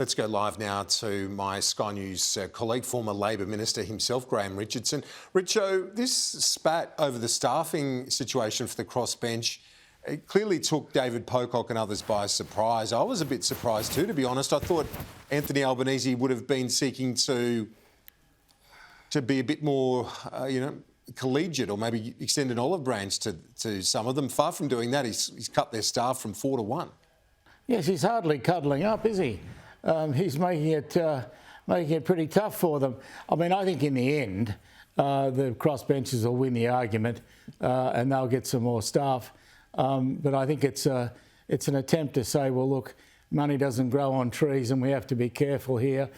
Let's go live now to my Sky News colleague, former Labor Minister himself, Graham Richardson. Richo, this spat over the staffing situation for the Crossbench, it clearly took David Pocock and others by surprise. I was a bit surprised too, to be honest. I thought Anthony Albanese would have been seeking to be a bit more, collegiate, or maybe extend an olive branch to some of them. Far from doing that, he's cut their staff from 4 to 1. Yes, he's hardly cuddling up, is he? He's making it pretty tough for them. I mean, I think in the end, the crossbenchers will win the argument, and they'll get some more staff. But I think it's an attempt to say, well, look, money doesn't grow on trees, and we have to be careful here.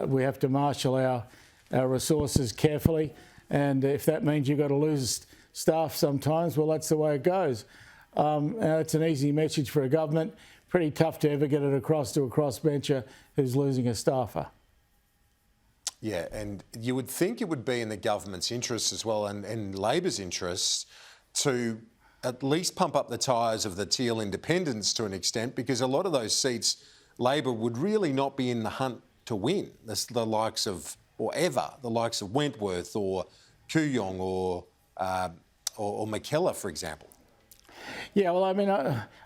We have to marshal our resources carefully, and if that means you've got to lose staff sometimes, well, that's the way it goes. It's an easy message for a government. Pretty tough to ever get it across to a crossbencher who's losing a staffer. Yeah, and you would think it would be in the government's interests as well, and Labor's interests, to at least pump up the tyres of the Teal independents to an extent, because a lot of those seats, Labor would really not be in the hunt to win. The likes of, the likes of Wentworth or Kooyong or McKellar, for example. Yeah, well, I mean,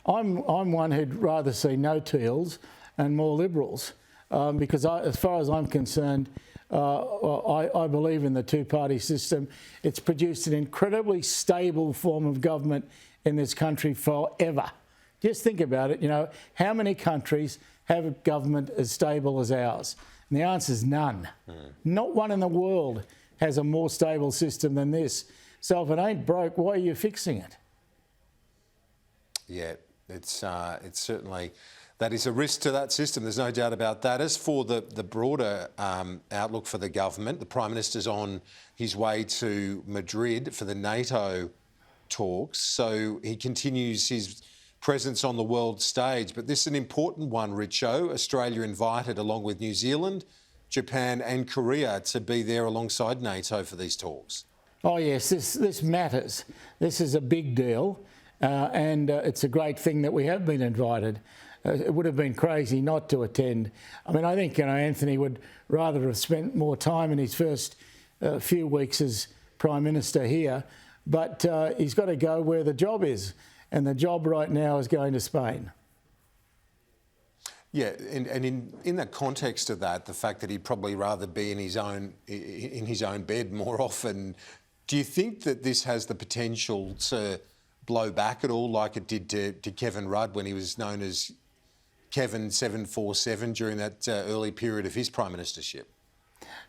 I'm one who'd rather see no Teals and more Liberals, because as far as I'm concerned, I believe in the two-party system. It's produced an incredibly stable form of government in this country forever. Just think about it, how many countries have a government as stable as ours? And the answer is none. Not one in the world has a more stable system than this. So if it ain't broke, why are you fixing it? Yeah, it's certainly, that is a risk to that system. There's no doubt about that. As for the broader outlook for the government, the Prime Minister's on his way to Madrid for the NATO talks, so he continues his presence on the world stage. But this is an important one, Richo. Australia invited, along with New Zealand, Japan and Korea, to be there alongside NATO for these talks. Oh yes, this matters. This is a big deal. And it's a great thing that we have been invited. It would have been crazy not to attend. I mean, I think Anthony would rather have spent more time in his first few weeks as Prime Minister here, but he's got to go where the job is, and the job right now is going to Spain. Yeah, and in that context of that, the fact that he'd probably rather be in his own bed more often, do you think that this has the potential to blow back at all, like it did to Kevin Rudd when he was known as Kevin 747 during that early period of his prime ministership?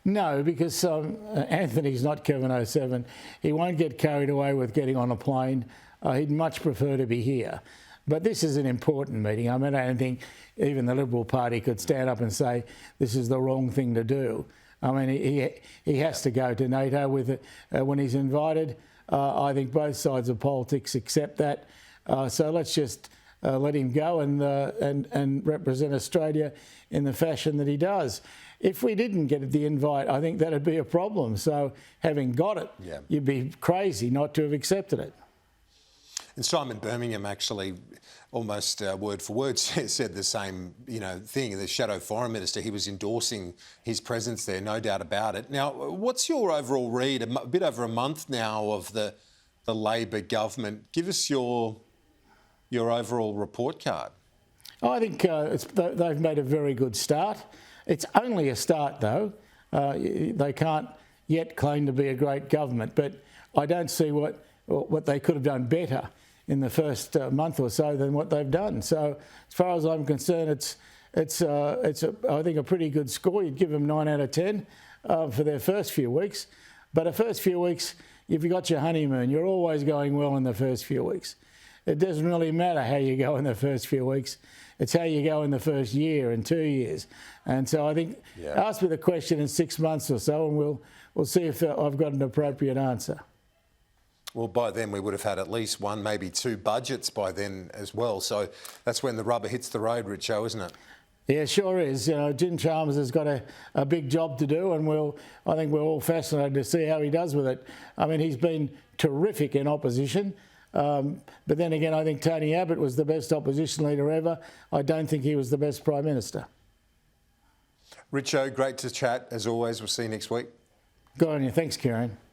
No, because Anthony's not Kevin 07. He won't get carried away with getting on a plane. He'd much prefer to be here. But this is an important meeting. I mean, I don't think even the Liberal Party could stand up and say this is the wrong thing to do. I mean, he has to go to NATO with it when he's invited. I think both sides of politics accept that. So let's just let him go and represent Australia in the fashion that he does. If we didn't get the invite, I think that'd be a problem. So having got it, you'd be crazy not to have accepted it. And Simon Birmingham actually, almost word for word, said the same, thing. The shadow foreign minister, he was endorsing his presence there, no doubt about it. Now, what's your overall read? A bit over a month now of the Labor government. Give us your overall report card. I think they've made a very good start. It's only a start, though. They can't yet claim to be a great government, but I don't see what they could have done better in the first month or so than what they've done. So as far as I'm concerned, it's I think a pretty good score. You'd give them 9 out of 10 for their first few weeks. But the first few weeks, if you got your honeymoon, you're always going well in the first few weeks. It doesn't really matter how you go in the first few weeks. It's how you go in the first year and 2 years. And so I think, ask me the question in 6 months or so, and we'll see if I've got an appropriate answer. Well, by then we would have had at least 1, maybe 2 budgets by then as well. So that's when the rubber hits the road, Richo, isn't it? Yeah, sure is. Jim Chalmers has got a big job to do, and I think we're all fascinated to see how he does with it. I mean, he's been terrific in opposition. But then again, I think Tony Abbott was the best opposition leader ever. I don't think he was the best Prime Minister. Richo, great to chat as always. We'll see you next week. Good on you. Thanks, Kieran.